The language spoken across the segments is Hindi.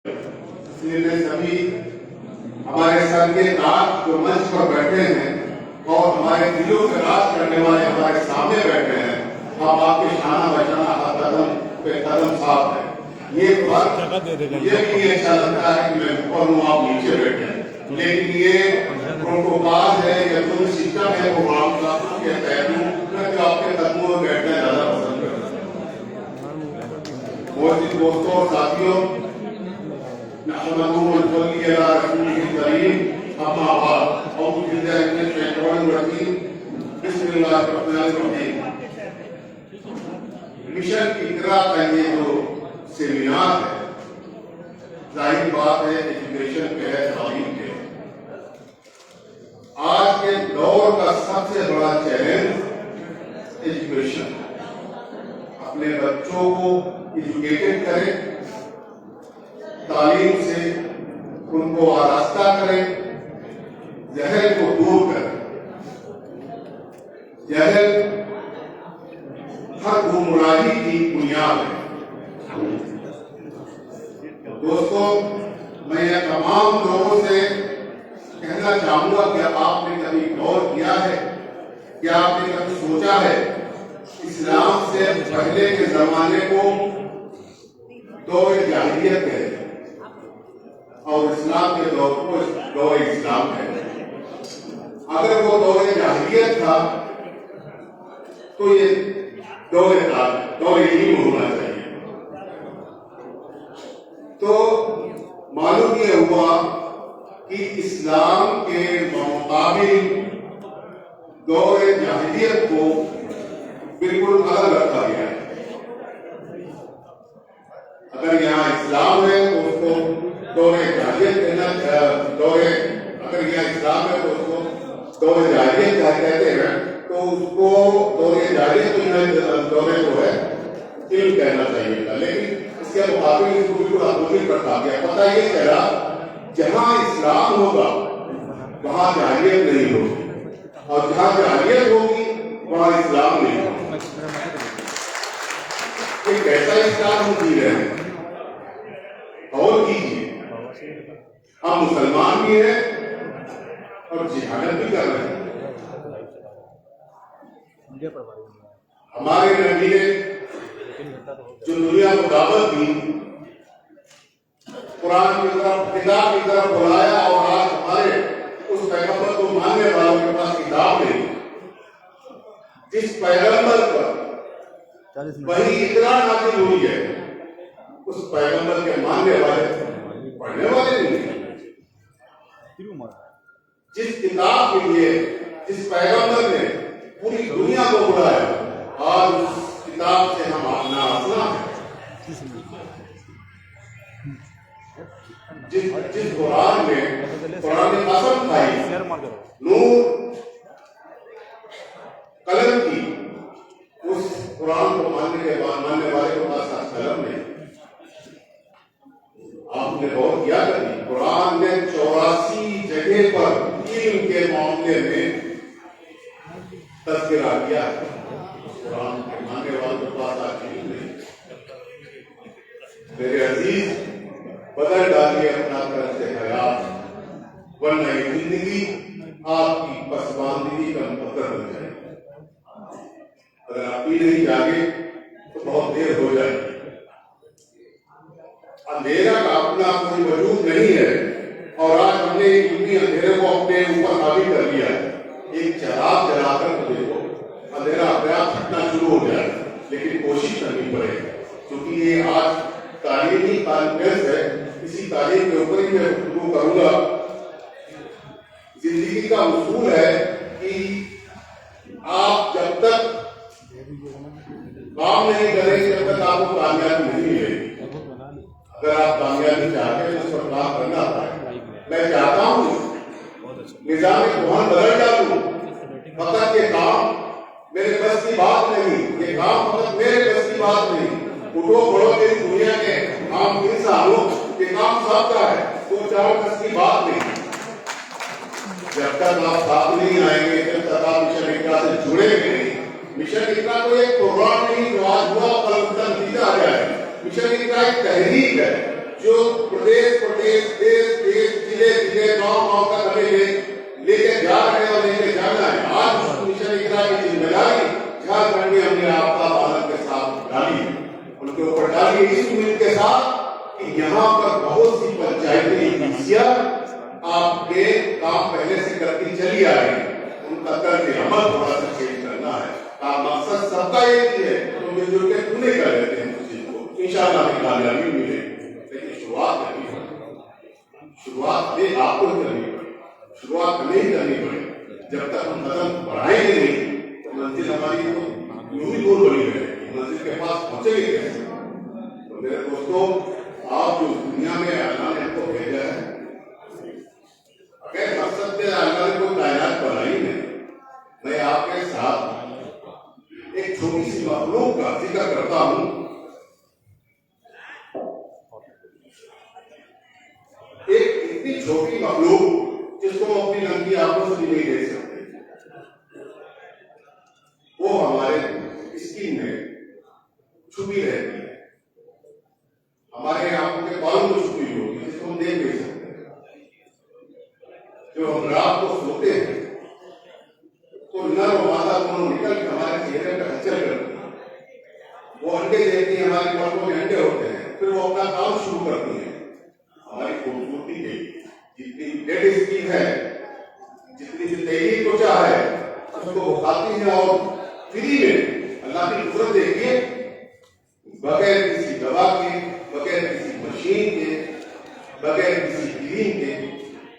इसलिए सभी हमारे सर के नाथ जो मंच पर बैठे हैं और हमारे दिलों में राज करने वाले हमारे सामने बैठे हैं, हम आपके शाना बचाना हर कदम पे कदम साफ है। ये बात मुझे भी ये अच्छा लगता है कि मैं ऊपर हूँ, आप नीचे बैठे हैं, लेकिन ये प्रोटोकॉल है या कोई सिस्टम है वो के तहत मैं तो आपके कदमों में बैठना ज्यादा पसंद करता हूँ। दोस्तों और साथियों, मिशन इकरा का ये जो सेमिनार है, जाहिर बात है एजुकेशन पे है, तालीम पे। आज के दौर का सबसे बड़ा चैलेंज एजुकेशन। अपने बच्चों को एजुकेटेड करें, तालीम से उनको आरास्ता करें, जहल को दूर करें। जहल हर गुमराही की बुनियाद है। दोस्तों, मैं यह तमाम लोगों से कहना चाहूंगा कि आपने कभी गौर किया है, क्या आपने कभी सोचा है इस्लाम से पहले के जमाने को दौर जाहिलियत है और इस्लाम के दौर को दौर इस्लाम है। अगर वो दौर जाहिलियत था तो ये दौर यही होना चाहिए। तो मालूम ये हुआ कि इस्लाम के मुकाबिल दौर जाहिलियत को बिल्कुल अलग रखा गया है। अगर यहाँ इस्लाम है तो उसको दौरे जाहिलियत कहना, अगर यहाँ इस्लाम है तो उसको दौरे जाहिलियत कहते हैं, तो उसको दौरे जाहिलियत दौरे जो है इल्म कहना चाहिए था। लेकिन इसके मुकाबले इसको बिल्कुल अपोजिट रखा गया। पता ये चला जहाँ इस्लाम होगा वहाँ जाहिलियत नहीं होगी, और जहाँ जाहिलियत होगी वहाँ इस्लाम नहीं होगा। एक ऐसा इस्लाम हम जी रहे हैं। और कीजिए, हम मुसलमान भी हैं और जिहादत भी कर रहे हैं। हमारे नबी ने जो दुनिया को दावत दी, कुरान की तरफ, किताब की तरफ बुलाया, और आज हमारे उस पैगंबर को मानने वालों के पास किताब नहीं। जिस पैगंबर पर वही इकरा नाज़िल हुई है, उस पैगंबर के मानने वाले पढ़ने वाले नहीं। जिस किताब के लिए जिस पैगंबर ने पूरी दुनिया को बुलाया, आज उस किताब से हम अपना अपना है। जिस कुरान में कसम खाई, नूर कलम की, उस कुरान को मानने वाले के पास कलम नहीं। आपने गौर किया कभी, कुरान ने 84 जगह पर इल्म के मामले में तज़किरा किया। कुरान के मानने वालों के पास आज नहीं। मेरे अजीज, बदल डालिए अपना तरफ से हयात, वरना ये जिंदगी आपकी पसमानदगी का मुकद्दर बन जाए। अगर आप भी नहीं जागे तो बहुत देर हो जाएगी। अंधेरा का अपना कोई वजूद नहीं है, और आज हमने इतनी अंधेरे को अपने ऊपर हावी कर लिया है। एक चिराग जलाकर तो देखो, अंधेरा अपने आप छटना शुरू हो जाए, लेकिन कोशिश करनी पड़ेगी। क्योंकि ये आज तालीमी कॉन्फ्रेंस है, इसी तालीम के ऊपर ही मैं शुरू करूंगा। जिंदगी का उसूल है कि आप जब तक काम नहीं करेंगे तब तक आपको कामयाबी नहीं मिलेगी। अगर आप कामयाबी चाहते हैं तो उस पर काम करना पड़ेगा। मैं चाहता हूँ निजाम कोहन बदल डालूं, फकत ये काम मेरे बस की बात नहीं, ये काम फकत मेरे बस की बात नहीं। उठो पड़ो मेरी दुनिया के काम इंसान हो, ये काम सबका है, तो चाहो बस की बात नहीं। जब तक आप साथ नहीं आएंगे, जब तक आप मिशन इकरा से जुड़ेंगे नहीं। मिशन इकरा तो एक प्रोग्राम नहीं जो आज हुआ कल उसका नतीजा आ जाए। मिशन इकरा एक तहरीक है जो प्रदेश प्रदेश देश देश जिले जिले गांव गांव तक हमें लेके जा रहे हैं और लेके जाना है। आज उस मिशन इकरा की जिम्मेदारी झारखंड में हमने आपदा पालन के साथ डाली है, उनके ऊपर डाली इस उम्मीद के साथ कि यहाँ पर बहुत सी पंचायती आपके काम पहले से करती चली आ रही है, उनका कर्ज अमल थोड़ा सा चेंज करना है। का मकसद सबका एक ही है, तो मिलजुल के पूरे कर लेते हैं उस चीज को, इंशाअल्लाह हमें कामयाबी मिले। लेकिन शुरुआत करनी पड़ेगी, शुरुआत भी आपको ही करनी पड़ेगी, शुरुआत हमें ही करनी पड़ेगी। जब तक हम कदम बढ़ाएंगे नहीं तो मंजिल हमारी तो यूं ही दूर बनी रहेगी, मंजिल के पास पहुंचेंगे कैसे। तो मेरे दोस्तों, आप जो दुनिया में अल्लाह ने हमको भेजा है, अगर मकसद से अल्लाह ने कोई कायनात बनाई है, मैं आपके साथ एक छोटी सी मखलूक का जिक्र करता हूं। एक इतनी छोटी मखलूक जिसको हम अपनी नंगी आंखों से नहीं देख सकते, वो हमारे स्किन में छुपी रहती है, हमारे आंखों के बालों में छुपी होगी, जिसको हम देख नहीं सकते। जो हम रात को सोते हैं तो नर और मादा दोनों निकल के हमारे चेहरे पर हलचल करती है, वो अंडे देती है, हमारी पलकों में अंडे होते हैं, फिर वो अपना काम शुरू करती है। हमारी खूबसूरती के जितनी डेड स्किन है, जितनी तेजी त्वचा है, उसको वो खाती है और फ्री में अल्लाह की कुदरत देखिए, बगैर किसी दवा के, बगैर किसी मशीन के, बगैर किसी क्रीम के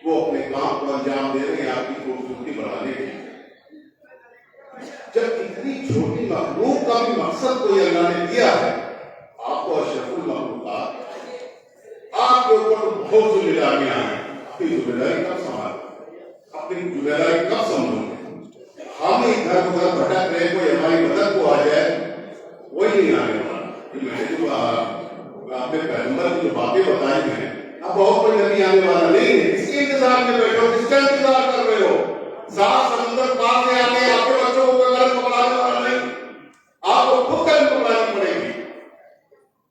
वो अपने काम को अंजाम दे रहे हैं आपकी खूबसूरती बढ़ाने के लिए। जब इतनी छोटी मखलूक का भी मकसद कोई अल्लाह ने दिया है, आपको अशरफुल मखलूकात, आपके ऊपर बहुत जिम्मेदारियां हैं। अपनी जिम्मेदारी कब संभालोगे, अपनी जिम्मेदारी कब समझोगे। हम इधर उधर भटक रहे, कोई हमारी मदद को आ जाए, वही नहीं आने वाला। मैंने जो आपने पैगंबर की जो बातें बताई हैं, अब बहुत कोई नबी आने वाला नहीं है। इसके इंतजार में बैठे हो, किसका इंतजार कर रहे हो। सात समुद्र पार से आके आपके बच्चों को कदम पकड़ाने वाला नहीं, आपको खुद कदम पकड़ानी पड़ेगी।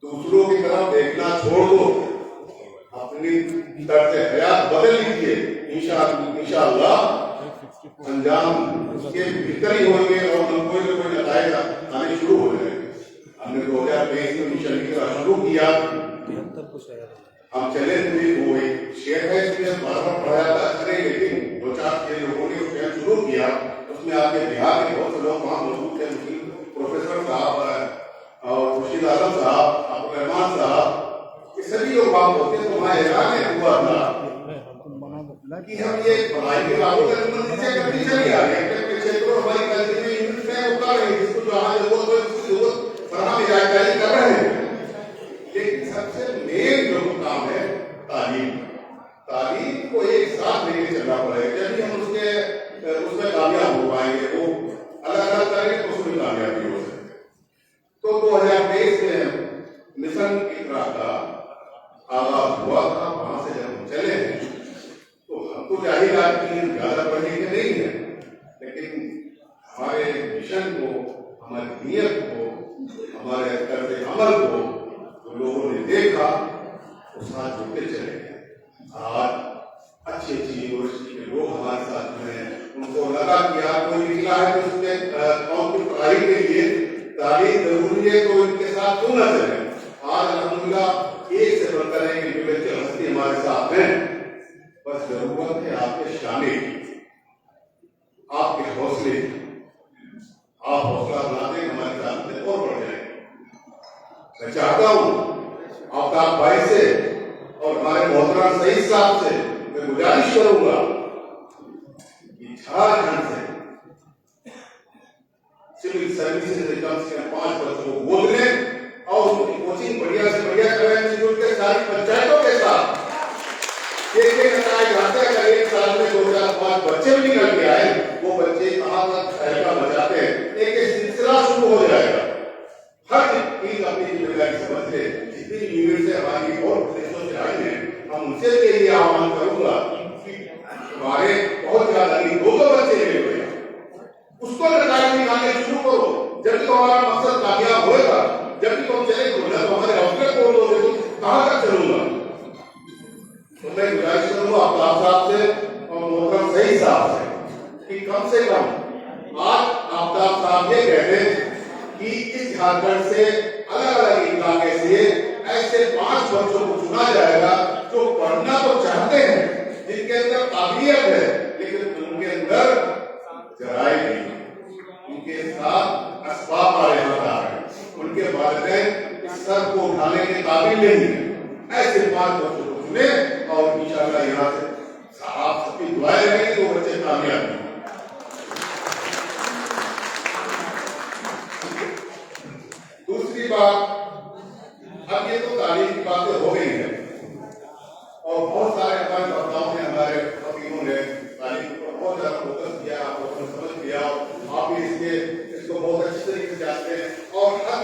दूसरों की तरफ देखना छोड़ दो, अपनी तर्ज हयात बदल लीजिए, इंशाअल्लाह अंजाम उसके भीतर ही होंगे और कोई न कोई नताइज आने शुरू हो जाएंगे। हमने 2023 में मिशन इकरा शुरू किया, हम चले थे, वो एक शेर है इसमें बार बार पढ़ाया था, अरे लेकिन 2-4 लोगों ने उसमें शुरू किया, उसमें आपके बिहार के बहुत से लोग वहाँ मौजूद थे, प्रोफेसर साहब और खुर्शीद आलम साहब, अब्दुल रहमान साहब, ये सभी लोग वहाँ होते। तो वहाँ ऐलान हुआ था कि हम ये पढ़ाई के लागू करनी चली आ रही है, अपने क्षेत्रों हमारी कंट्री में यूनिट में उतार रहे हैं, जिसको जहाँ जरूरत हो उसकी जरूरत फराहम जानकारी कर रहे हैं। लेकिन सबसे मेन जो काम है तालीम, तालीम को एक साथ लेके चलना पड़ेगा, जब भी हम उसमें कामयाब हो पाएंगे। वो अलग अलग करेंगे तो उसमें कामयाबी हो सकती है। तो 2023 में मिशन इकरा का आगाज हुआ था, वहां से जब हम चले हैं तो हमको जाहिर आदमी ज्यादा पढ़े लिखे नहीं है, लेकिन हमारे मिशन को, हमारी नीयत को, हमारे कर्ज अमल को तो लोगों ने देखा, वो साथ जुड़ते चले गए। आज अच्छी अच्छी यूनिवर्सिटी के लोग हमारे साथ में हैं, उनको लगा कि यार कोई निकला है तो उसके कौम की पढ़ाई के लिए तालीम जरूरी है, तो इनके साथ क्यों न चले। आज अल्हम्दुलिल्लाह एक से बढ़कर एक इंडिविजुअल हस्ती हमारे साथ हैं। बस जरूरत है आपके शामिल की, आपके हौसले की। आप हौसला बनाते हमारे साथ में और बढ़ जाएंगे। मैं चाहता हूं आपका भाई से और हमारे मोहतरम सईद साहब से मैं गुजारिश करूंगा कि झारखंड से सिविल सर्विसेज से कम 5 बच्चों को गोद लें और उनकी कोचिंग बढ़िया से बढ़िया करें, मिलजुल के सारी पंचायतों के साथ एक एक साल में 2005 बच्चे भी निकल के आए, वो बच्चे कहाँ तक तहलका मचाते हैं, एक सिलसिला शुरू हो जाएगा। हर चीज अपनी जिम्मेदारी समझ ले। जितनी यूनिट से हमारी और प्रदेशों से आई है, हम उनसे के लिए आह्वान करूंगा कि हमारे बहुत ज्यादा नहीं 2 बच्चे मिले हुए उसको नताइज निकालने शुरू करो। जब तो हमारा मकसद कामयाब होएगा, जब भी तुम चले तो हमारे हौसले तोड़ दोगे तो कहाँ तक चलूंगा। तो मैं गुजारिश करूंगा आफ्ताब साहब से और मोहतरम सही साहब से कि कम से कम आज आफ्ताब साहब ये कहते हैं कि इस झारखंड से अलग अलग इलाके से ऐसे 5 बच्चों को चुना जाएगा जो पढ़ना तो चाहते हैं, जिनके अंदर काबिलियत है, लेकिन उनके अंदर जराए नहीं, उनके साथ असबाब वाले होता है, उनके वालिदैन इस सर को उठाने के काबिल नहीं है। ऐसे 5 बच्चों को चुने और इंशाअल्लाह यहाँ से आप सबकी दुआएं रहेंगी तो बच्चे कामयाब होंगे। दूसरी बात, अब ये तो तालीम की बातें हो गई है और बहुत सारे हमारे वक्ताओं ने, हमारे वकीलों ने तालीम पर बहुत ज्यादा फोकस किया, आपको समझ किया, आप भी इसको बहुत अच्छी तरीके से जानते हैं और हर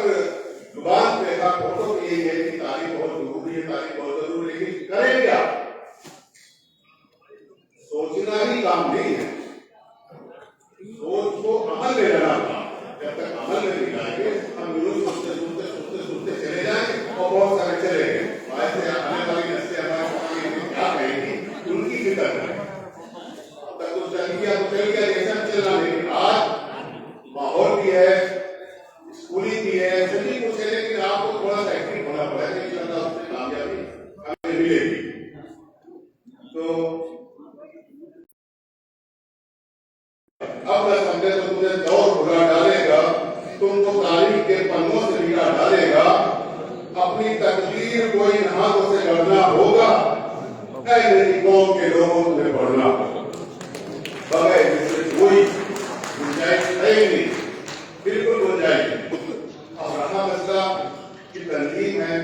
जुबान पे हर फोटो पे ये है कि तालीम बहुत जरूरी है, तालीम बहुत जरूरी है, लेकिन करें क्या? सोचना ही काम नहीं है, सोच को अमल में लाना काम। जब तक अमल में नहीं लाएंगे हम सोचते सोचते सोचते सोचते चले जाएंगे और बहुत सारे चले गए, ऐसे आने वाली नस्लें हमारे क्या कहेंगी उनकी फिक्र करें। अब तक तो चल गया जैसा चलना, लेकिन आज माहौल भी है, स्कूलिंग भी है, सभी कुछ है, लेकिन आपको थोड़ा सा एक्टिव होना पड़ेगा, इंशाअल्लाह उसमें कामयाबी हमें मिलेगी। तो अब मैं समझे तो तुझे दौर भुला डालेगा, तुमको तारीख के पन्नों से मिटा डालेगा, अपनी तकदीर को इन हाथों से लड़ना होगा, मेरी कौम के लोगों तुम्हें पढ़ना बगैर इससे कोई गुंजाइश है नहीं, बिल्कुल गुंजाइश नहीं। अब रहा मसला की तंजीम है,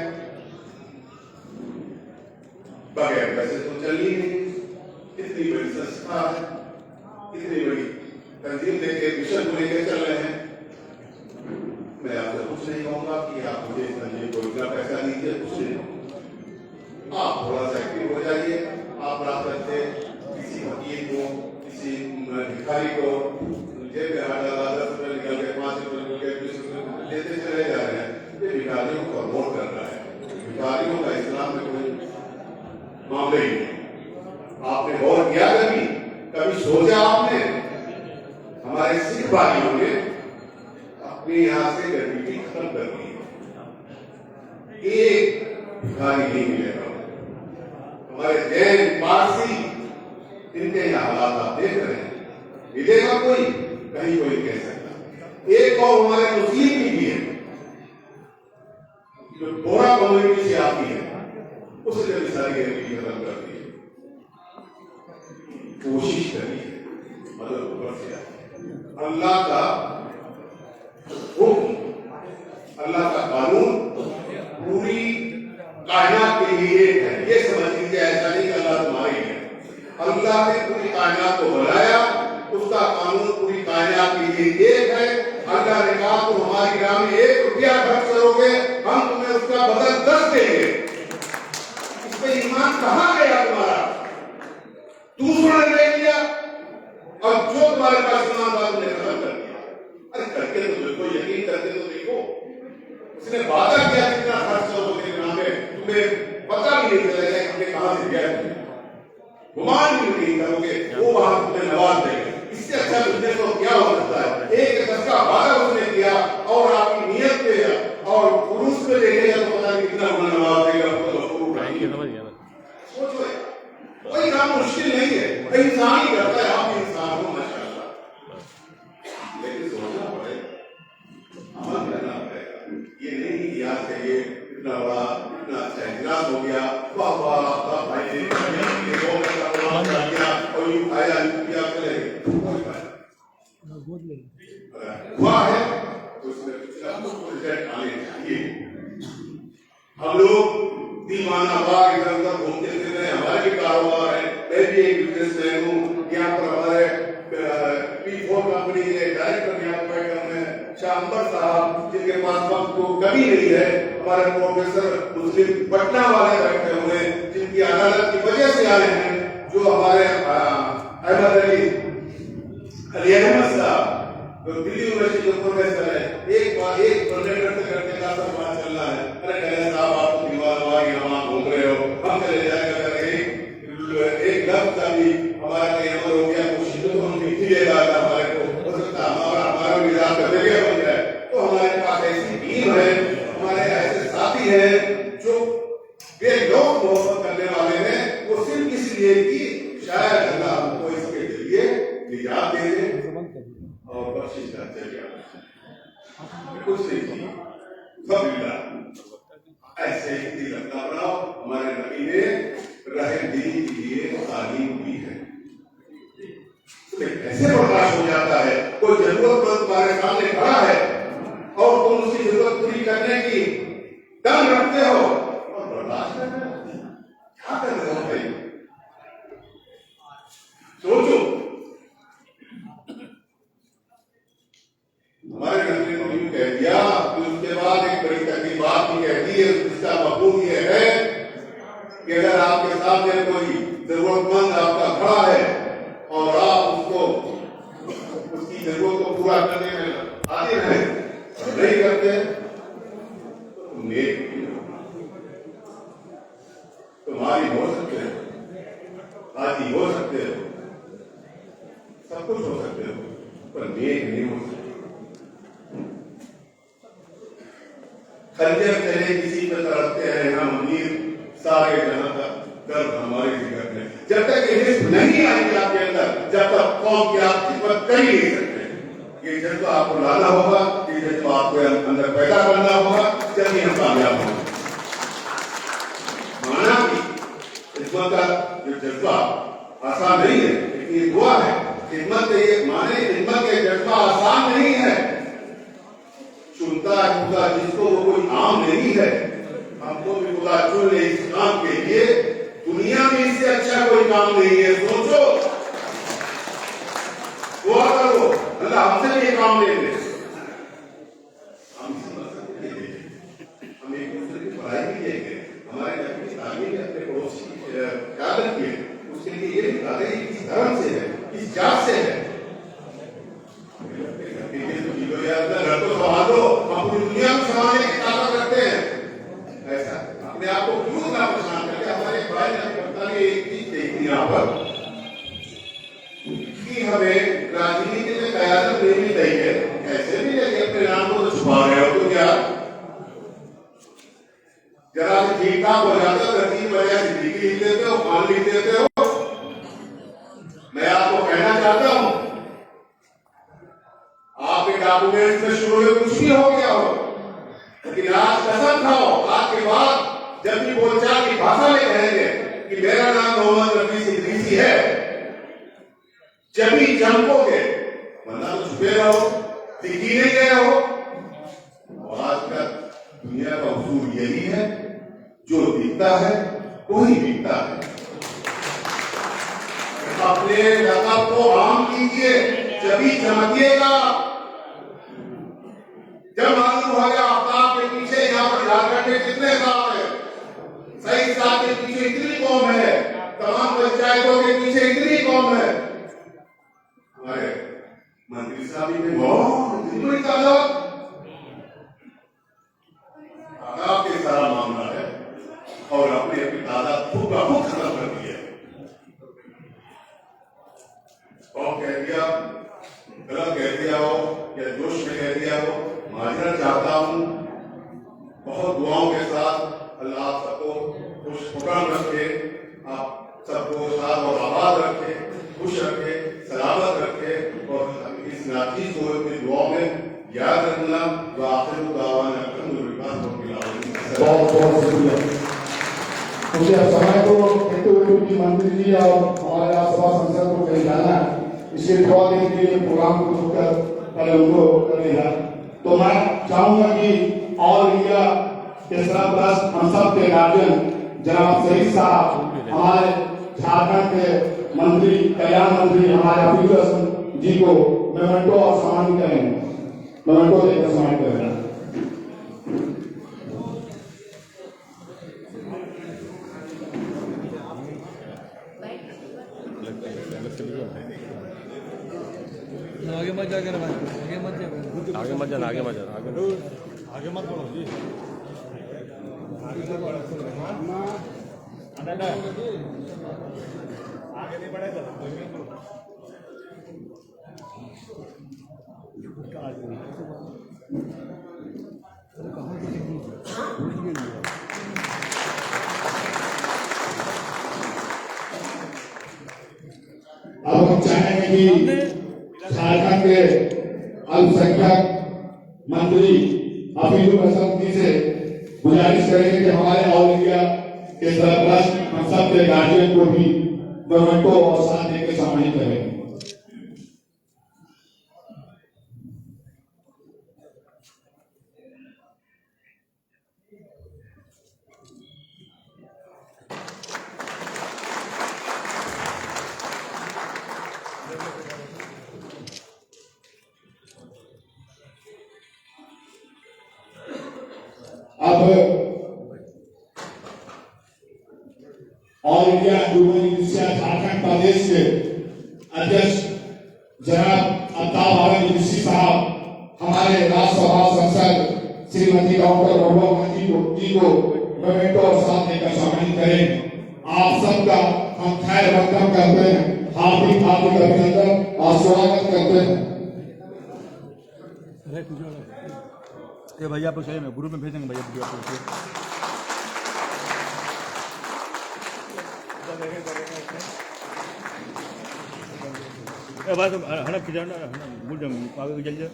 बगैर पैसे तो चलनी नहीं, इतनी बड़ी संस्था है, इतनी बड़ी तंजीम लेके मिशन को लेकर चल रहे हैं। मैं आपसे कुछ नहीं कहूंगा कि आप मुझे इस तंजीम को इतना पैसा दीजिए, कुछ नहीं। आप थोड़ा सा एक्टिव हो जाइए, आप रात करते किसी वकील को, किसी भिखारी को जेब में हाथ डाला, 10 रुपये निकल के 5 रुपये निकल के 20 रुपये लेते चले जा रहे हैं। ये भिखारियों को प्रमोट कर रहा है, भिखारियों का इस्लाम में कोई मामला ही नहीं। आपने गौर किया कभी सोचा आपने हमारे सिख भाइयों ने अपने यहाँ से गरीबी खत्म कर दी, एक भिखारी नहीं मिलेगा। हमारे जैन पारसी इनके यहाँ हालात आप देख रहे हैं, मिलेगा कोई? कहीं कोई कह सकता। एक और हमारे मुस्लिम भी है जो बोरा कम्युनिटी से आती है, उसने भी सारी गरीबी खत्म कर दी है, कोशिश करी है, मतलब ऊपर से अल्लाह का हुक्म, अल्लाह का कानून पूरी कायनात के लिए एक है। ये समझ लीजिए, ऐसा नहीं कि अल्लाह तुम्हारी है, अल्लाह ने पूरी कायनात को बनाया, उसका कानून पूरी कायनात के लिए एक है। अल्लाह ने कहा तुम हमारी राह में 1 रुपया खर्च करोगे, हम तुम्हें उसका बदल 10 देंगे। इसमें ईमान कहाँ गया तुम्हारा? दूसरों ने ले लिया और जो तुम्हारे पास ईमान था तुमने खत्म कर दिया। अरे करके तो देखो, यकीन करके तो देखो, उसने वादा किया कितना खर्च करोगे नाम में, तुम्हें पता भी नहीं चलेगा कि हमने कहां से दिया, गुमान भी नहीं करोगे, वो वहां तुम्हें नवाज देंगे। इससे अच्छा बिजनेस तो क्या हो सकता है? 1 10 का वादा उसने किया और आपकी नीयत पे और पुरुष पे देखेगा तो पता नहीं कितना गुना नवाज देगा। सोचो, कोई काम मुश्किल नहीं है, इंसान ही करता है, आप इंसान हो माशाअल्लाह, लेकिन सोचना पड़ेगा, अमल करना पड़ेगा। ये नहीं कि याद करिए इतना बड़ा इतना अच्छा इजलास हो गया, वाह वाह वाह भाई ने और यूं आया किया चले हुआ है, तो उसमें रिजल्ट आने चाहिए। हम लोग दीवाना बाग इधर उधर घूमते फिर रहे, हमारे भी कारोबार है, मैं भी एक बिजनेसमैन हूँ। यहाँ पर हमारे P4 कंपनी के डायरेक्टर यहाँ पर बैठे हुए हैं शाहंबर साहब, जिनके पास वक्त को कभी नहीं है। हमारे प्रोफेसर मुस्लिम पटना वाले बैठे हुए हैं, जिनकी अदालत की वजह से आए हैं, जो हमारे अहमद अली अहमद साहब जो दिल्ली यूनिवर्सिटी के प्रोफेसर है। एक बार एक बंदे करते का बात चल रहा है, अरे कह साहब आप तो दीवार वाली नमाज घूम रहे हो, हम चले जाएगा करके रहे दिल के लिए तालीम हुई है। तो कैसे बर्दाश्त हो जाता है? कोई जरूरतमंद तुम्हारे सामने खड़ा है और तुम उसकी जरूरत पूरी करने की दम रखते हो और बर्दाश्त कर रहे हो? क्या कर रहे हो भाई? सोचो। हमारे मंत्री ने यूं कह दिया कि उसके बाद एक बड़ी तकलीफ बात भी कह दी है, जिसका मफहूम ये है कि अगर आपके सामने कोई जरूरतमंद आपका खड़ा है और आप उसको उसकी जरूरत को पूरा करने में आगे रहे नहीं करते तो नेक तुम्हारी हो सकते हो, आदि हो सकते हो, सब कुछ हो सकते हो, पर नेक नहीं हो सकते। खंजर चले किसी पे तड़पते हैं हम अमीर, सारे जहां का गर्व हमारे जिगर में। जब तक ये नहीं आएगी आपके अंदर, जब तक कौम की आप खिदमत कर ही नहीं सकते। ये जज्बा आपको लाना होगा, ये जज्बा आपको अंदर पैदा करना होगा, जब हम कामयाब होंगे। माना कि खिदमत का जो जज्बा आसान नहीं है, लेकिन ये दुआ है। खिदमत ये माने खिदमत का जज्बा आसान नहीं है। चुनता है खुदा जिसको वो कोई आम नहीं है। हमको भी खुदा चुन ले इस काम के लिए, दुनिया में इससे अच्छा कोई काम नहीं है। सोचो, दुआ करो अल्लाह हमसे भी ये काम ले ले। हम एक दूसरे की पढ़ाई भी देंगे, हमारे घर की तालीम अपने पड़ोसी की ख्याल रखिए, उसके लिए ये दिखाते हैं किस धर्म से है, किस जात से है। घर तो संभालो, हम पूरी दुनिया को संभालने की ताकत रखते हैं। ऐसा अपने आप को क्यों ना परेशान करके हमारे भाई ने एक चीज देखी यहाँ पर कि हमें राजनीति में कयादत देनी चाहिए। ऐसे भी नहीं अपने नाम को तो छुपा रहे हो तो क्या जरा ठीक ठाक हो जाता है, तरतीब वजह जिंदगी लिख देते हो, खान लिख देते हो। मैं आपको कहना चाहता हूं आपके डॉक्यूमेंट में शुरू में कुछ भी हो गया हो, लेकिन आज कसम खाओ आज के बाद जब भी बोलचाल की भाषा में कहेंगे कि मेरा नाम मोहम्मद रफी सिद्दीकी है, जब भी चमकोगे, वरना तो छुपे रहो, दिखी नहीं गए हो। और आज का दुनिया का उसूल यही है, जो दिखता है वही बिकता है। अपने लक़ब को आम कीजिए, जब ही चमकिएगा। जब मालूम हो गया आफ्ताब के पीछे यहाँ पर झारखंड में कितने गांव है, सही साथ के पीछे इतनी कौम है, तमाम पंचायतों के पीछे इतनी कौम है। हमारे मंत्री साहब ने बहुत इतनी तादाद के सारा मामला है और अपने अपनी तादाद खुद का खुद खत्म कर दिया और कह दिया, गलत कह दिया हो या जोश में कह दिया हो, माजरत चाहता हूं। बहुत दुआओं के साथ अल्लाह आप सबको खुशफुकान रखे, आप सबको साथ और आबाद रखे, खुश रखे, सलामत रखे और इस नाचीज को अपनी दुआओं में याद रखना। बहुत बहुत शुक्रिया। मुझे समय को देखते हुए क्योंकि मंत्री जी और हमारे राज्यसभा सांसद को कहीं जाना है, इसलिए थोड़ा देर के लिए प्रोग्राम को छोड़कर पहले उनको करने हैं। तो मैं चाहूंगा कि ऑल इंडिया के सरपरस्त हम सब के गार्जियन जनाब शहीद साहब, हमारे झारखंड के मंत्री कल्याण मंत्री हमारे हफीजुल जी को मेमेंटो और सम्मानित करेंगे, मेमेंटो देकर सम्मानित करेंगे। आगे मत जाकर आगे मत जाना, आगे मत जाना, आगे मत बोलो जी। आगे नहीं बढ़ेगा अब हम चाहेंगे कि झारखंड के अल्पसंख्यक मंत्री हफीजुल हसन जी से गुजारिश करेंगे कि हमारे ऑल इंडिया के सरपरस्त हम सब अपने गार्जियन को भी मोमेंटो और साथ देकर सम्मानित करेंगे। अब all India human university Jharkhand प्रदेश के अध्यक्ष जनाब अल्ताफ आलम ऋषि साहब हमारे राज्यसभा सांसद श्रीमती डॉक्टर महुआ जी को मोमेंटो और साथ देकर सम्मानित करें। आप सबका हम खैर मकदम करते हैं, हार्दिक हार्दिक अभिनंदन और स्वागत करते हैं। ये भैया आपको चाहिए, मैं ग्रुप में भेजेंगे भैया वीडियो आपको। ए भाई हना खिजाना हना भूल जाऊंगी आगे चल जा।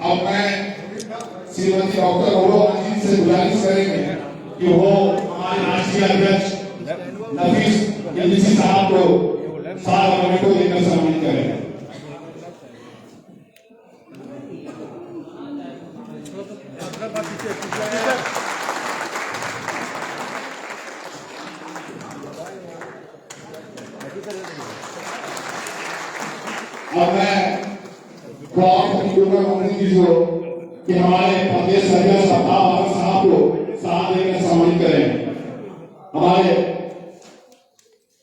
अब मैं श्रीमती डॉक्टर महुआ जी से गुजारिश करेंगे कि वो हमारे राष्ट्रीय अध्यक्ष नफीस इद्रीसी साहब को सारा मोमेंटो देकर सम्मानित करें। अब मैं मंत्री जी को कि हमारे प्रदेश अध्यक्ष अल्ताफ साहब को साथ देकर सम्मानित करें। हमारे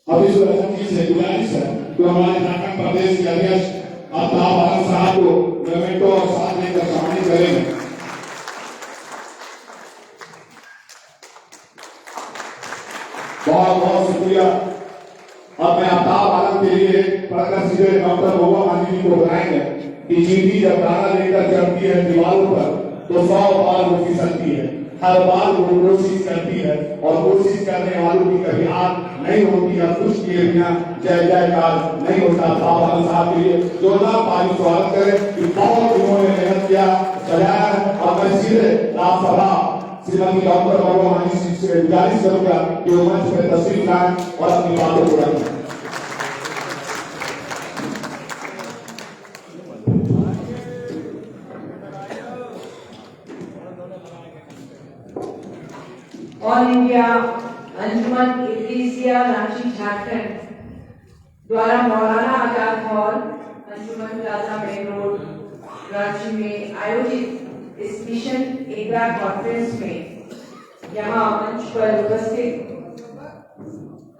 अभी से गुजारिश है तो हमारे झारखंड प्रदेश के अध्यक्ष अल्ताफ साहब को मोमेंटो और साथ देकर सम्मानित करेंगे। बहुत बहुत शुक्रिया। अब मैं अल्ताफ आलम के लिए पढ़कर सीधे डॉक्टर महुआ जी को बताएंगे कि चींटी जब दाना लेकर चढ़ती है दीवारों पर तो 100 बार वो फिसलती है, हर बार वो कोशिश करती है और कोशिश करने वालों की कभी हार नहीं होती है। कुछ किए बिना जय जयकार नहीं होता। बाबा साहब के लिए जोरदार ताली स्वागत करें कि बहुत उन्होंने मेहनत किया सजाया। और मैं सीधे राज्यसभा श्रीमती डॉक्टर महुआ जी से गुजारिश करूंगा कि वो मंच पर तशरीफ लाएं और अपनी बातों को रखें। ऑल इंडिया अंजुमन इद्रीसिया रांची झारखंड द्वारा मौलाना आजाद हॉल अंजुमन प्लाजा मेन रोड रांची में आयोजित इस मिशन एकता कॉन्फ्रेंस में यहाँ मंच पर उपस्थित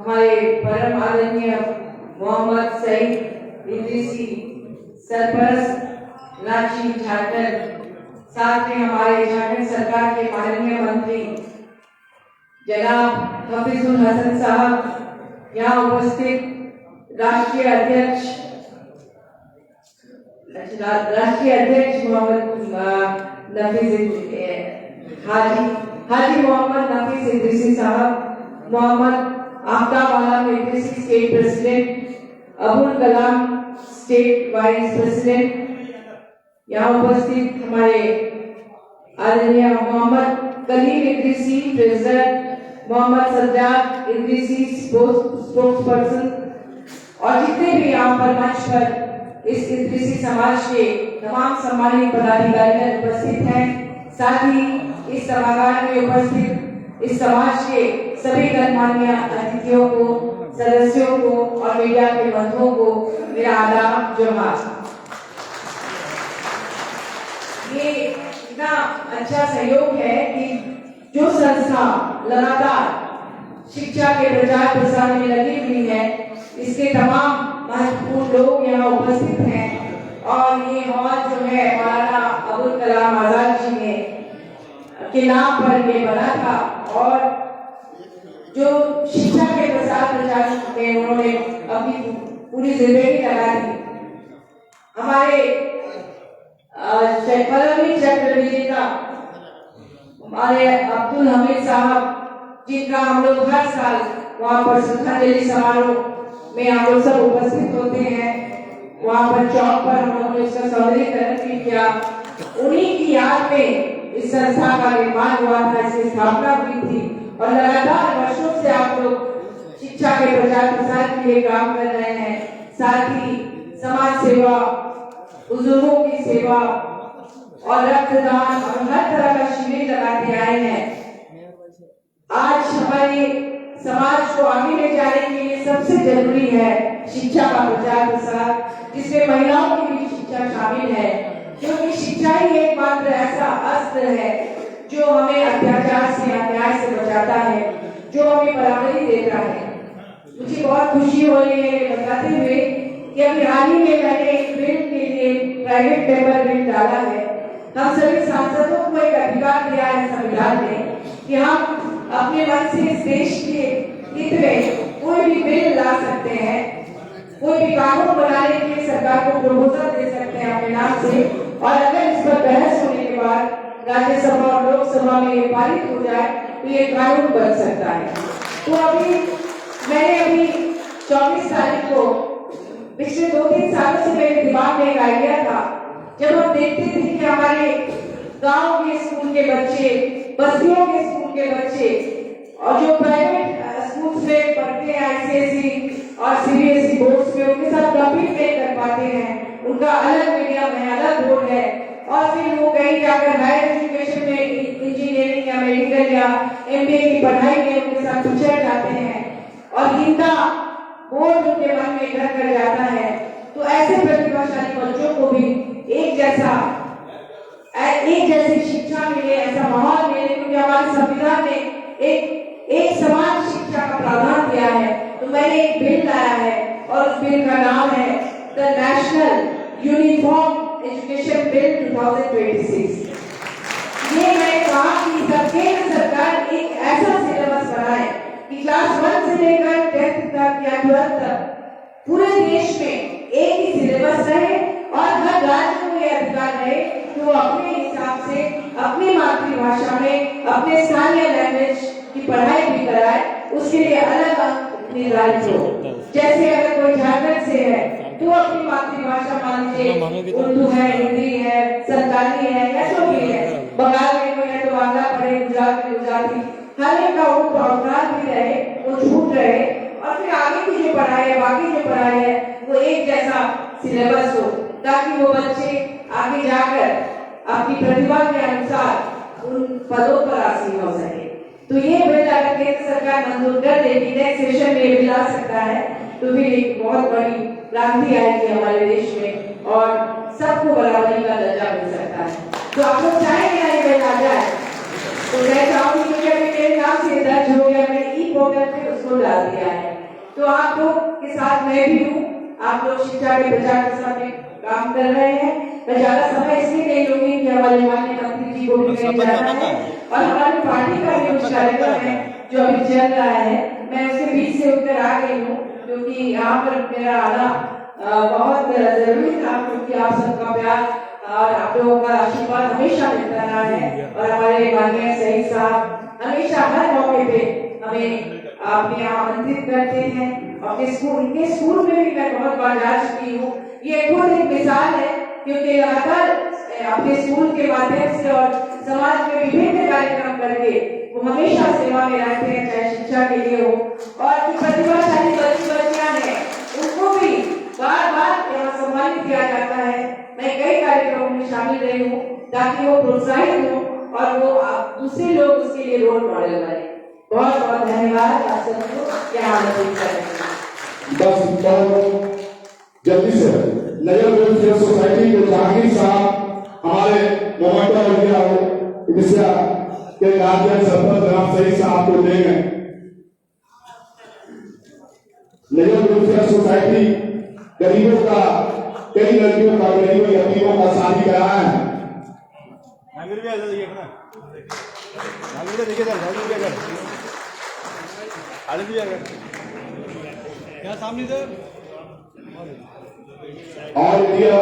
हमारे परम आदरणीय मोहम्मद सईद इद्रीसी सरपरस्त रांची झारखंड, साथ में हमारे झारखंड सरकार के माननीय मंत्री जनाब हफीजुल हसन साहब, यहाँ उपस्थित राष्ट्रीय अध्यक्ष मोहम्मद हाजी Mohammad Nafees Idrisi Sahab, Mohammad Aftab Alam Idrisi state president, Abul Kalam state vice president, यहाँ उपस्थित हमारे आदरणीय Mohammad Kaleem Idrisi treasurer, Mohammad Sajjad Idrisi sports person और जितने भी यहाँ पर मंच पर इस इद्रीसी समाज के तमाम सम्मानित पदाधिकारी उपस्थित हैं। साथ ही इस सभागार में उपस्थित इस समाज के सभी गणमान्य अतिथियों को, सदस्यों को और मीडिया के बंधुओं को मेरा आदाब जोहार। ये इतना अच्छा सहयोग है कि जो संस्था लगातार शिक्षा के प्रचार प्रसार में लगी हुई है, इसके तमाम महत्वपूर्ण लोग यहाँ उपस्थित हैं और ये हॉल जो है मौलाना अबुल कलाम आजाद जी ने के नाम पर ये बना था और जो शिक्षा के प्रसार प्रचार में उन्होंने अपनी पूरी जिंदगी लगा दी। हमारे परमवीर चक्र विजेता हमारे अब्दुल हमीद साहब, जिनका हम लोग हर साल वहाँ पर श्रद्धांजलि समारोह में हम लोग सब उपस्थित होते हैं, वहाँ पर चौक पर हम लोगों ने इसका सौंदर्यीकरण भी किया। उन्हीं की याद में इस संस्था का निर्माण हुआ था, इसकी स्थापना हुई थी और लगातार वर्षों से आप लोग शिक्षा के प्रचार प्रसार के लिए काम कर रहे हैं। साथ ही समाज सेवा, बुजुर्गों की सेवा और रक्तदान और हर तरह का शिविर लगाते आए हैं। आज हमारे समाज को आगे ले जाने के लिए सबसे जरूरी है शिक्षा का प्रचार प्रसार, जिसमें महिलाओं की भी शिक्षा शामिल है, क्योंकि शिक्षा ही एकमात्र ऐसा अस्त्र है जो हमें अत्याचार से, अन्याय से बचाता है, जो हमें बराबरी देता है। मुझे बहुत खुशी हो रही है ये बताते हुए कि अभी हाल ही में मैंने एक बिल के लिए प्राइवेट पेपर बिल डाला है। हम सभी सांसदों को एक अधिकार दिया है संविधान ने कि हम अपने मन से इस देश के हित में कोई भी बिल ला सकते हैं, कोई भी कानून बनाने के लिए सरकार को प्रपोजल दे सकते हैं अपने नाम से, और अगर इस पर बहस होने के बाद राज्यसभा और लोकसभा में ये पारित हो जाए तो ये कानून बन सकता है। तो मैंने 24 तारीख को पिछले 2-3 सालों से मेरे दिमाग में एक आइडिया था, जब हम देखते थे कि हमारे गांव के स्कूल के बच्चे, बस्तियों के स्कूल के बच्चे और जो प्राइवेट स्कूल्स में पढ़ते हैं ICSE और CBSE बोर्ड्स में, उनके साथ कम्पीट नहीं कर पाते हैं, उनका अलग मीडियम है, अलग बोर्ड है, और फिर वो कहीं जाकर हायर एजुकेशन में इंजीनियरिंग या मेडिकल या MBA की पढ़ाई में उनके साथ पिछड़ जाते हैं और हिंदा बोझ उनके मन में घर कर जाता है। तो ऐसे प्रतिभाशाली बच्चों को भी एक जैसी शिक्षा मिले, ऐसा माहौल मिले, क्योंकि हमारे संविधान ने एक समान शिक्षा का प्रावधान दिया है। तो मैंने एक बिल लाया है और उस बिल का नाम है the national uniform education bill 2026। ये मैंने कहा कि केंद्र सरकार एक ऐसा सिलेबस बनाए कि क्लास 1 से लेकर 10th तक या 12th तक पूरे देश में एक ही सिलेबस रहे और हर राज्य को यह अधिकार रहे कि वो अपने हिसाब से अपनी मातृभाषा में अपने स्थानीय लैंग्वेज की पढ़ाई भी कराए, उसके लिए अलग अंक निर्धारित हो। जैसे अगर कोई झारखंड से है तो अपनी मातृभाषा मान लीजिए उर्दू है, हिंदी है, संताली है या जो भी है, बंगाल में कोई है तो बांग्ला पढ़े, गुजरात में गुजराती, हर एक का वो प्रावधान भी रहे, वो छूट रहे, और फिर आगे की जो पढ़ाई है, बाकी जो पढ़ाई है वो एक जैसा सिलेबस हो, ताकि वो बच्चे आगे जाकर अपनी प्रतिभा के अनुसार उन पदों पर आसीन हो सके। तो ये बिल अगर केंद्र सरकार मंजूर कर देगी, नेक्स्ट सेशन में बिल आ सकता है, तो फिर एक बहुत बड़ी क्रांति आएगी हमारे देश में और सबको बराबरी का दर्जा मिल सकता है। तो आप लोग चाहेंगे ना ये बिल आ जाए? तो मैं चाहूंगी, क्योंकि अभी मेरे नाम से दर्ज हो गया, मैंने ई-पोर्टल पे उसको डाल दिया है। तो आप लोग के साथ मैं भी हूँ, आप लोग शिक्षा के प्रचार प्रसार में काम कर रहे हैं। मैं ज्यादा समय इसलिए नहीं लूंगी कि हमारे माननीय मंत्री जी को भी कहीं जाना है और हमारी पार्टी का भी कुछ कार्यक्रम है जो अभी चल रहा है। मैं उसके बीच से उठकर आ गई हूँ, क्योंकि यहाँ पर मेरा आना बहुत जरूरी था, क्योंकि आप सबका प्यार और आप लोगों का आशीर्वाद हमेशा मिलता रहा है और हमारे माननीय शहीद साहब हमेशा हर मौके पे हमें अपने यहाँ आमंत्रित करते हैं। अपने स्कूल, इनके स्कूल में भी मैं बहुत बार जा चुकी हूँ। ये खुद एक मिसाल है, क्योंकि लगातार अपने स्कूल के माध्यम से और समाज में विभिन्न कार्यक्रम करके वो हमेशा सेवा में रहते हैं, चाहे शिक्षा के लिए हो, और जो प्रतिभाशाली बच्चियां हैं उनको भी बार बार यहाँ सम्मानित किया जाता है। मैं कई कार्यक्रमों में शामिल रही हूँ ताकि वो प्रोत्साहित हो और वो दूसरे लोग उसके लिए रोल मॉडल बने। बहुत बहुत धन्यवाद आप सबको यहाँ आमंत्रित करने के लिए। बस जल्दी से नगर वेलफेयर सोसाइटी के जहांगीर साहब हमारे मोमेंटो इंडिया के गार्जियन सरपंच जनाब सही साहब को देंगे। नगर वेलफेयर सोसाइटी गरीबों का, कई लड़कियों का, गरीबों यतीमों का शादी कराया है। क्या सामने सर और इंडिया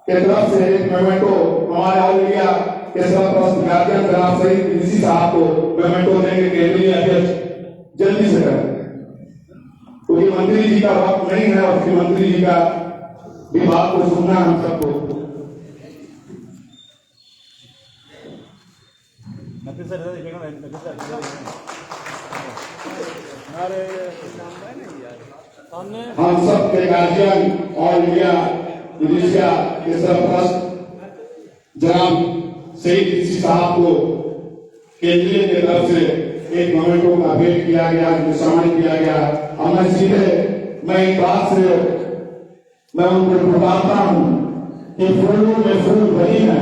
के तरफ से एक मेमेंटो हमारे ऑल इंडिया के सरपंच गार्जियन जनाब सईद इसी साहब को मेमेंटो देंगे केंद्रीय अध्यक्ष। जल्दी से करें, क्योंकि मंत्री जी का वक्त नहीं है और मुख्यमंत्री जी का विभाग को सुनना हम सबको। नफीस सर इधर देखिएगा, नफीस सर इधर देखिएगा। अरे सामने हम सब के गार्जियन ऑल इंडिया इंडोनेशिया के सरपरस्त जनाब शहीद ऋषि साहब को केंद्रीय की तरफ से एक मोमेंटो का भेंट किया गया, सम्मानित किया गया। हमें सीधे मैं एक बात से मैं उनको बताता हूँ कि फूलों में फूल वही है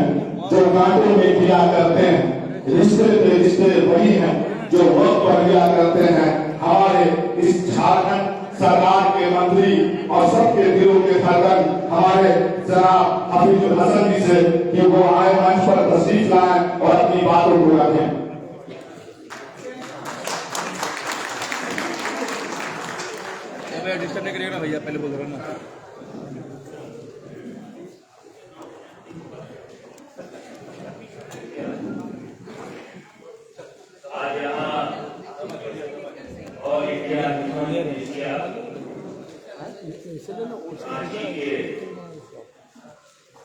जो कांटों में दिया करते हैं, रिश्ते पे रिश्ते वही हैं जो वक्त पर दिया करते हैं। हमारे इस झारखंड सरकार के मंत्री और सबके दिलों के धड़कन हमारे जनाब हफीजुल हसन जी से कि वो आए मंच पर तशरीफ लाएं और अपनी बातों को रखें। डिस्टर्ब नहीं करिएगा भैया, पहले बोल रहा ना। आज यहाँ और इंडिया इंडोनेशिया रांची के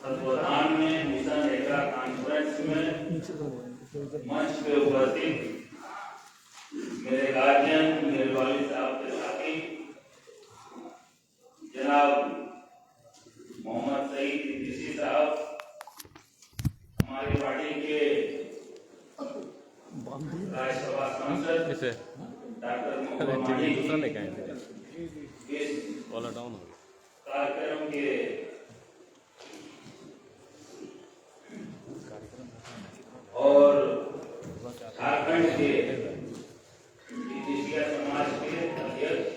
तत्वाधान में मिशन एग्रा कॉन्फ्रेंस में मंच पे उपस्थित मेरे गार्जियन, मेरे वालिद साहब के साथी जनाब मोहम्मद सईद ऋषि साहब, हमारी पार्टी के राज्यसभा सांसद डॉक्टर मोहम्मद मानी जी, इस कार्यक्रम के और झारखंड के इंडोनेशिया समाज के अध्यक्ष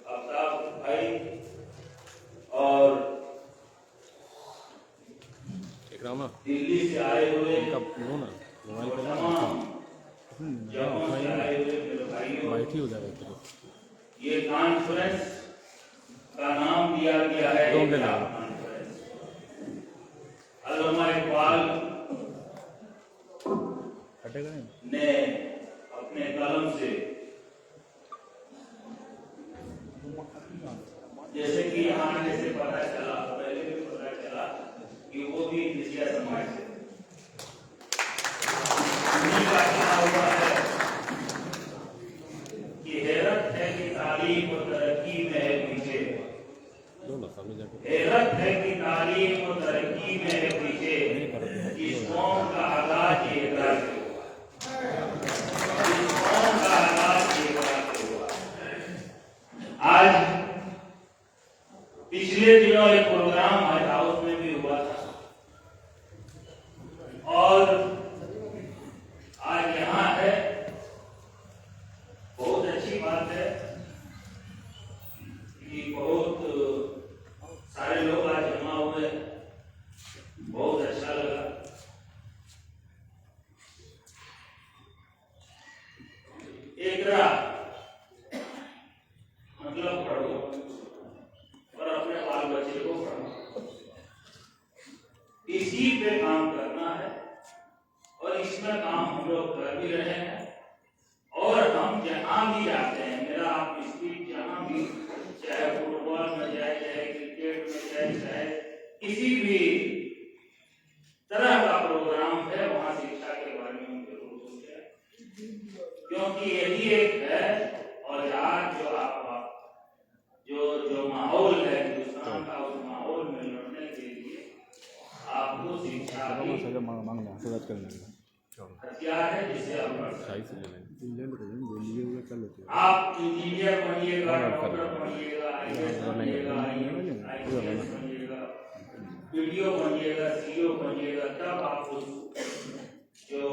आफ्ताब भाई और दिल्ली से आए हुए तमाम जगहों से आए हुए मेरे भाइयों, ये कॉन्फ्रेंस का नाम दिया गया है कॉन्फ्रेंस। अल्लामा इकबाल ने अपने कलम से, जैसे कि यहाँ आने से पता चला, पहले भी पता चला कि वो भी इंडोनेशिया समाज से हुआ है कि हैरत है कि तालीम और तरक्की में है पीछे, हैरत है कि तालीम और तरक्की में है पीछे, इस कौम का आगाज ये इकरार से हुआ, इस कौम का आगाज ये इकरार से हुआ। आज पिछले दिनों एक प्रोग्राम व्हाइट हाउस में भी हुआ था और आज यहाँ है। बहुत अच्छी बात है कि बहुत सारे लोग आज जमा हुए, बहुत अच्छा लगा। एकरा मतलब पढ़ो और अपने बाल बच्चे को पढ़ो, इसी पे काम करना है और इसमें काम हम लोग कर भी रहे हैं। और हम जहां भी जाते हैं, मेरा आप स्पीच जहां भी, चाहे फुटबॉल में जाए, चाहे क्रिकेट में जाए, चाहे किसी भी तरह का प्रोग्राम है, वहां शिक्षा के बारे में हम जरूर सोचें, क्योंकि यही एक है औजार जो आप जो माहौल है हिंदुस्तान का, उस माहौल में लड़ने के लिए आपको शिक्षा हथियार है जिसे आप आप इंजीनियर बनिएगा, डॉक्टर बनिएगा, IAS बनिएगा, IPS बनिएगा, PDO बनिएगा, CO बनिएगा, तब आप उस जो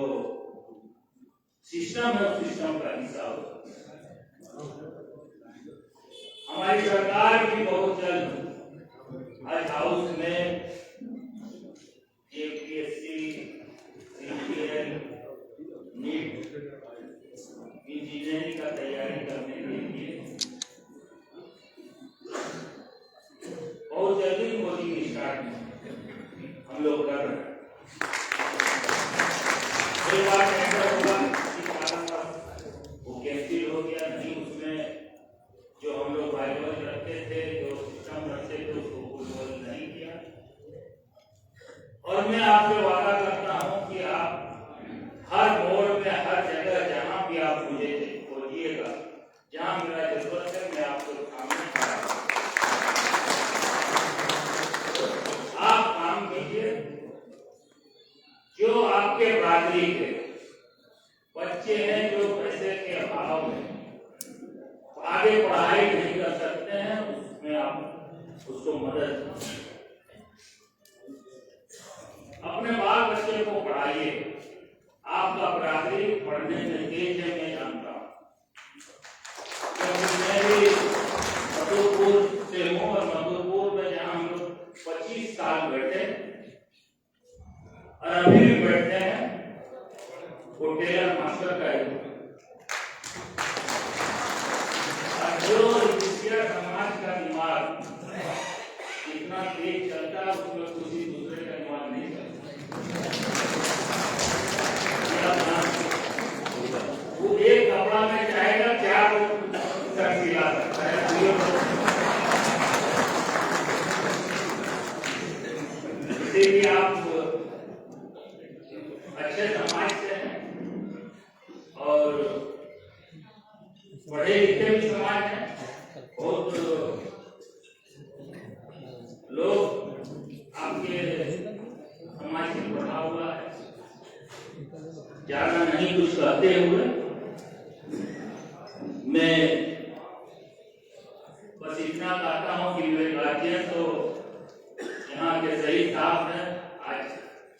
सिस्टम है उस सिस्टम का हिस्सा होगा। हमारी सरकार भी बहुत जल्द व्हाइट हाउस में APSC, CGL, नीट, इंजीनियरिंग का तैयारी करने के लिए बहुत जल्दी कोचिंग स्टार्ट हम लोग कर रहे हैं। कोई बात ऐसा होगा वो कैंसिल हो गया नहीं, उसमें जो हम लोग बाइबल रखते थे, जो सिस्टम रखते थे, उसको फुलफिल नहीं किया। और मैं आपसे वादा करता हूं कि आप हर मोड़ में आपके बरादरी के बच्चे हैं जो पैसे के अभाव में आगे पढ़ाई नहीं कर सकते हैं, उसमें आप उसको मदद अपने बाल बच्चे को पढ़ाइए। आपका बरादरी पढ़ने में तेज है, मैं जानता हूँ, क्योंकि मैं भी मधुपुर से हूँ और मधुपुर में जहाँ हम लोग 25 साल बैठे और अभी भी बैठते हैं, वो टेलर मास्टर का है। जो समाज का दिमाग इतना तेज चलता है, उसमें किसी दूसरे का दिमाग नहीं चलता। वो एक कपड़ा में चाहेगा क्या वो सिला सकता है। इसीलिए आप अच्छे समाज से हैं और पढ़े लिखे भी समाज है। बहुत लोग आपके समाज से पढ़ा हुआ है। ज्यादा नहीं कुछ कहते हुए मैं बस इतना कहता हूँ कि मेरे गार्जियन तो यहाँ के सही साफ है। आज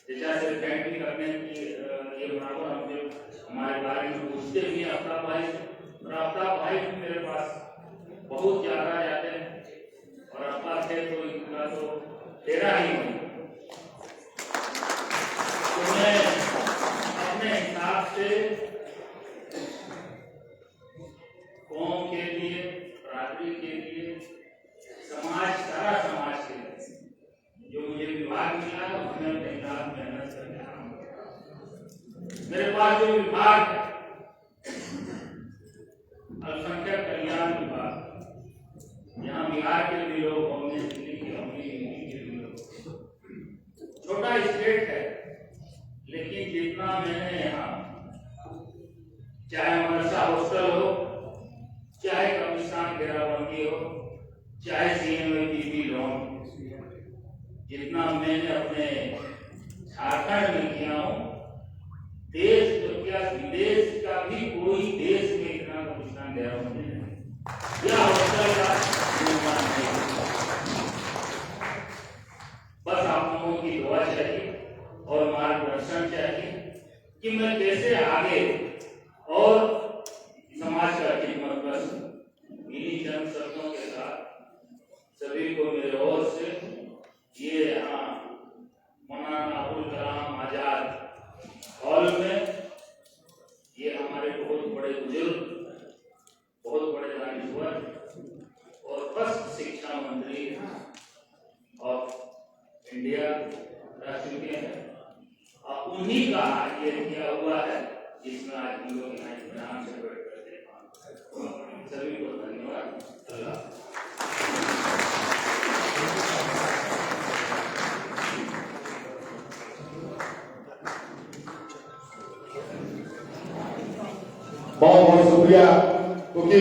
जैसा से कैंपिंग करने की ये बराबर हम हमारे बारे में पूछते भी हैं अपना भाई और अपना भाई भी मेरे पास बहुत ज्यादा जाते हैं और अपना थे तो इनका तो तेरा ही नहीं। तो मैं अपने हिसाब से कौम के लिए, बरादरी के लिए, समाज, सारा समाज के लिए जो मुझे विभाग मिला है उसमें अपने साथ मेहनत करके काम करूंगा। मेरे पास जो विभाग है अल्पसंख्यक कल्याण विभाग, यहाँ बिहार के भी लोग होंगे, दिल्ली के होंगे, यूपी के भी लोग। छोटा स्टेट है लेकिन जितना मैंने यहाँ चाहे मदरसा हॉस्टल हो, चाहे कब्रिस्तान घेराबंदी हो, चाहे CMAPP लोन, जितना मैंने अपने झारखंड में किया हूँ, देश तो क्या विदेश का भी कोई देश में इतना कब्रिस्तान घेराबंदी नहीं या हॉस्टल का निर्माण नहीं। बस आप लोगों की दुआ चाहिए और मार्गदर्शन चाहिए कि मैं कैसे आगे और समाज का खिदमत कर सकूं। इन्हीं चंद शब्दों के साथ सभी को मेरे ओर से ये यहाँ मौलाना अबुल कलाम आजाद हॉल में ये हमारे बहुत बड़े बुजुर्ग, बहुत बड़े दानिश्वर और फर्स्ट शिक्षा मंत्री ऑफ इंडिया रह चुके हैं और उन्हीं का ये किया हुआ है जिसमें आज हम लोग यहाँ इत्मीनान से बैठ करते हैं। सभी को धन्यवाद। अल्लाह। बहुत बहुत शुक्रिया। क्योंकि